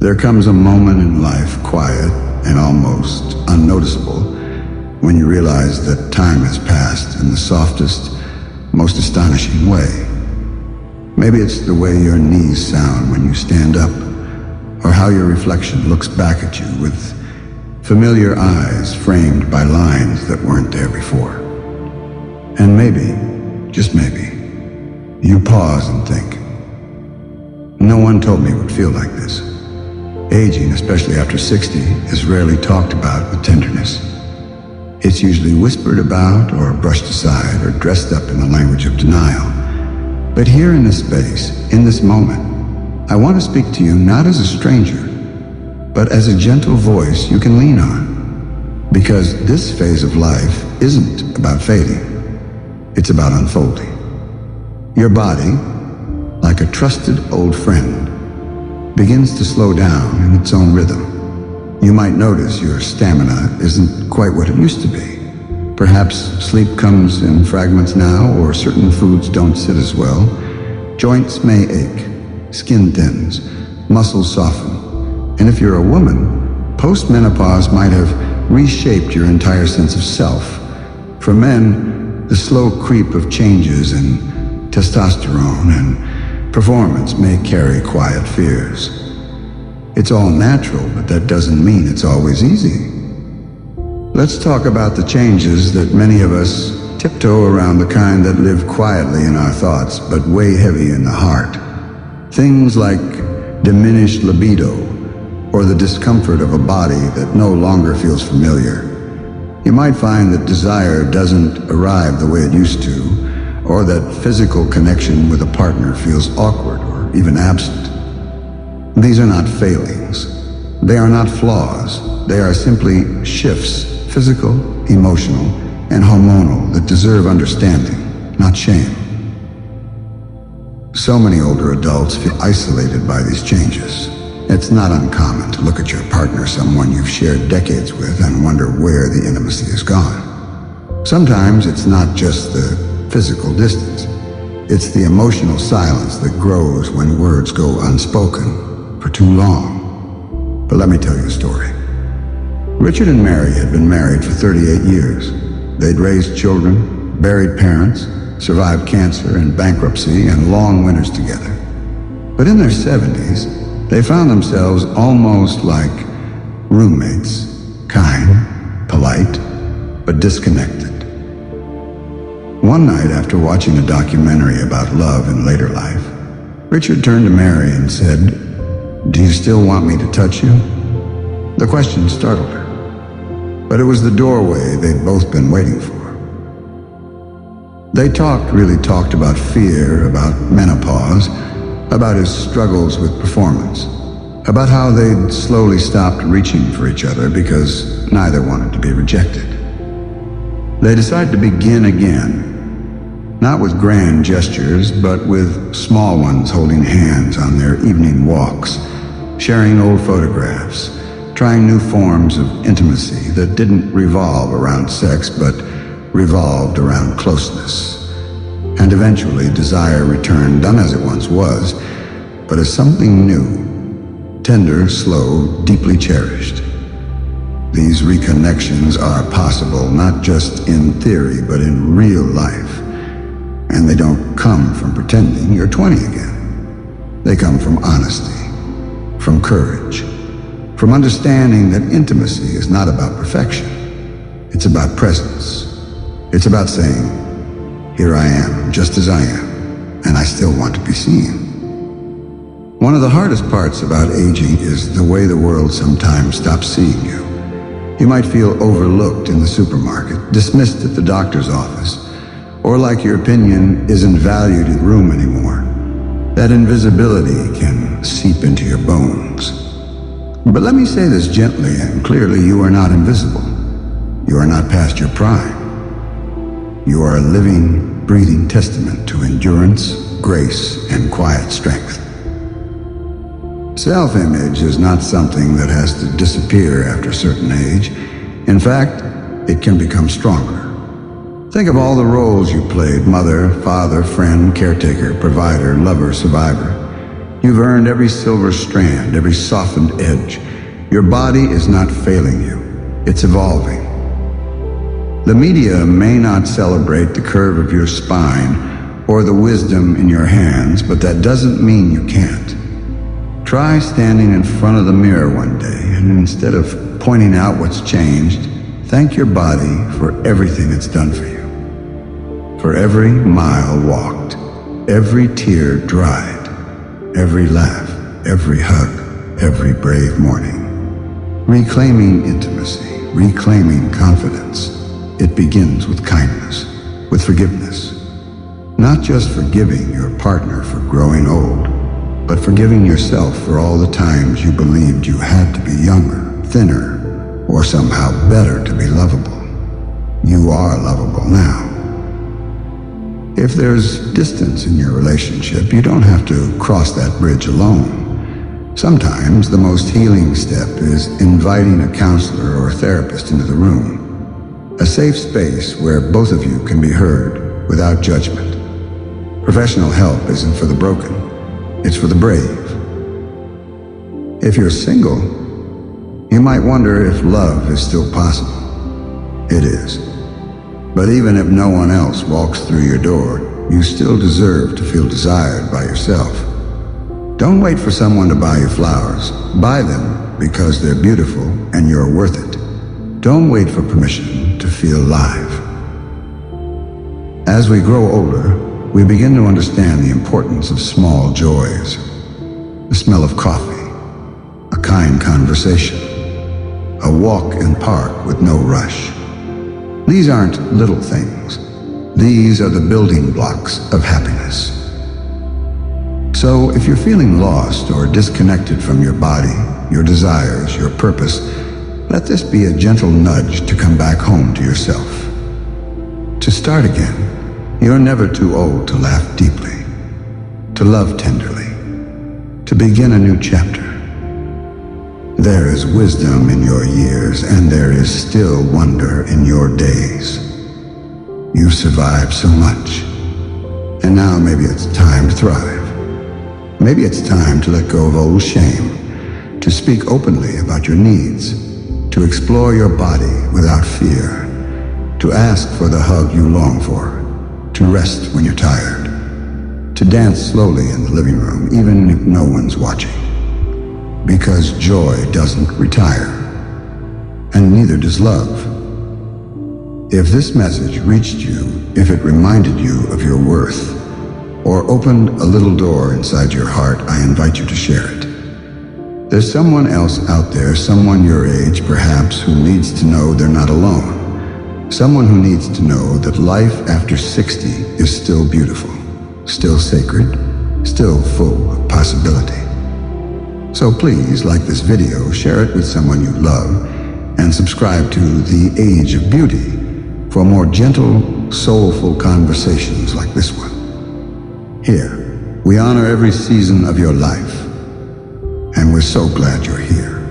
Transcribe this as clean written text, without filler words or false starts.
There comes a moment in life, quiet and almost unnoticeable, when you realize that time has passed in the softest, most astonishing way. Maybe it's the way your knees sound when you stand up, or how your reflection looks back at you with familiar eyes framed by lines that weren't there before. And maybe, just maybe, you pause and think, no one told me it would feel like this. Aging, especially after 60, is rarely talked about with tenderness. It's usually whispered about or brushed aside or dressed up in the language of denial. But here in this space, in this moment, I want to speak to you not as a stranger, but as a gentle voice you can lean on. Because this phase of life isn't about fading. It's about unfolding. Your body, like a trusted old friend, begins to slow down in its own rhythm. You might notice your stamina isn't quite what it used to be. Perhaps sleep comes in fragments now, or certain foods don't sit as well. Joints may ache, skin thins, muscles soften. And if you're a woman, postmenopause might have reshaped your entire sense of self. For men, the slow creep of changes in testosterone and performance may carry quiet fears. It's all natural, but that doesn't mean it's always easy. Let's talk about the changes that many of us tiptoe around, the kind that live quietly in our thoughts, but weigh heavy in the heart. Things like diminished libido, or the discomfort of a body that no longer feels familiar. You might find that desire doesn't arrive the way it used to, or that physical connection with a partner feels awkward or even absent. These are not failings. They are not flaws. They are simply shifts, physical, emotional, and hormonal, that deserve understanding, not shame. So many older adults feel isolated by these changes. It's not uncommon to look at your partner, someone you've shared decades with, and wonder where the intimacy has gone. Sometimes it's not just the physical distance. It's the emotional silence that grows when words go unspoken for too long. But let me tell you a story. Richard and Mary had been married for 38 years. They'd raised children, buried parents, survived cancer and bankruptcy and long winters together. But in their 70s, they found themselves almost like roommates, kind, polite, but disconnected. One night, after watching a documentary about love in later life, Richard turned to Mary and said, "Do you still want me to touch you?" The question startled her, but it was the doorway they'd both been waiting for. They really talked about fear, about menopause, about his struggles with performance, about how they'd slowly stopped reaching for each other because neither wanted to be rejected. They decided to begin again, not with grand gestures, but with small ones, holding hands on their evening walks, sharing old photographs, trying new forms of intimacy that didn't revolve around sex, but revolved around closeness. And eventually desire returned, not as it once was, but as something new, tender, slow, deeply cherished. These reconnections are possible not just in theory, but in real life. And they don't come from pretending you're 20 again. They come from honesty, from courage, from understanding that intimacy is not about perfection. It's about presence. It's about saying, "Here I am, just as I am, and I still want to be seen." One of the hardest parts about aging is the way the world sometimes stops seeing you. You might feel overlooked in the supermarket, dismissed at the doctor's office, or like your opinion isn't valued in the room anymore. That invisibility can seep into your bones. But let me say this gently and clearly: you are not invisible. You are not past your prime. You are a living, breathing testament to endurance, grace, and quiet strength. Self-image is not something that has to disappear after a certain age. In fact, it can become stronger. Think of all the roles you played: mother, father, friend, caretaker, provider, lover, survivor. You've earned every silver strand, every softened edge. Your body is not failing you. It's evolving. The media may not celebrate the curve of your spine or the wisdom in your hands, but that doesn't mean you can't. Try standing in front of the mirror one day, and instead of pointing out what's changed, thank your body for everything it's done for you. For every mile walked, every tear dried, every laugh, every hug, every brave morning. Reclaiming intimacy, reclaiming confidence. It begins with kindness, with forgiveness. Not just forgiving your partner for growing old, but forgiving yourself for all the times you believed you had to be younger, thinner, or somehow better to be lovable. You are lovable now. If there's distance in your relationship, you don't have to cross that bridge alone. Sometimes the most healing step is inviting a counselor or therapist into the room. A safe space where both of you can be heard without judgment. Professional help isn't for the broken, it's for the brave. If you're single, you might wonder if love is still possible. It is. But even if no one else walks through your door, you still deserve to feel desired by yourself. Don't wait for someone to buy you flowers. Buy them because they're beautiful and you're worth it. Don't wait for permission to feel alive. As we grow older, we begin to understand the importance of small joys. The smell of coffee, a kind conversation, a walk in park with no rush. These aren't little things. These are the building blocks of happiness. So if you're feeling lost or disconnected from your body, your desires, your purpose, let this be a gentle nudge to come back home to yourself. To start again. You're never too old to laugh deeply, to love tenderly, to begin a new chapter. There is wisdom in your years, and there is still wonder in your days. You've survived so much, and now maybe it's time to thrive. Maybe it's time to let go of old shame, to speak openly about your needs, to explore your body without fear, to ask for the hug you long for, to rest when you're tired, to dance slowly in the living room, even if no one's watching. Because joy doesn't retire, and neither does love. If this message reached you, if it reminded you of your worth, or opened a little door inside your heart, I invite you to share it. There's someone else out there, someone your age perhaps, who needs to know they're not alone. Someone who needs to know that life after 60 is still beautiful, still sacred, still full of possibility. So please like this video, share it with someone you love, and subscribe to The Age of Beauty for more gentle, soulful conversations like this one. Here, we honor every season of your life, and we're so glad you're here.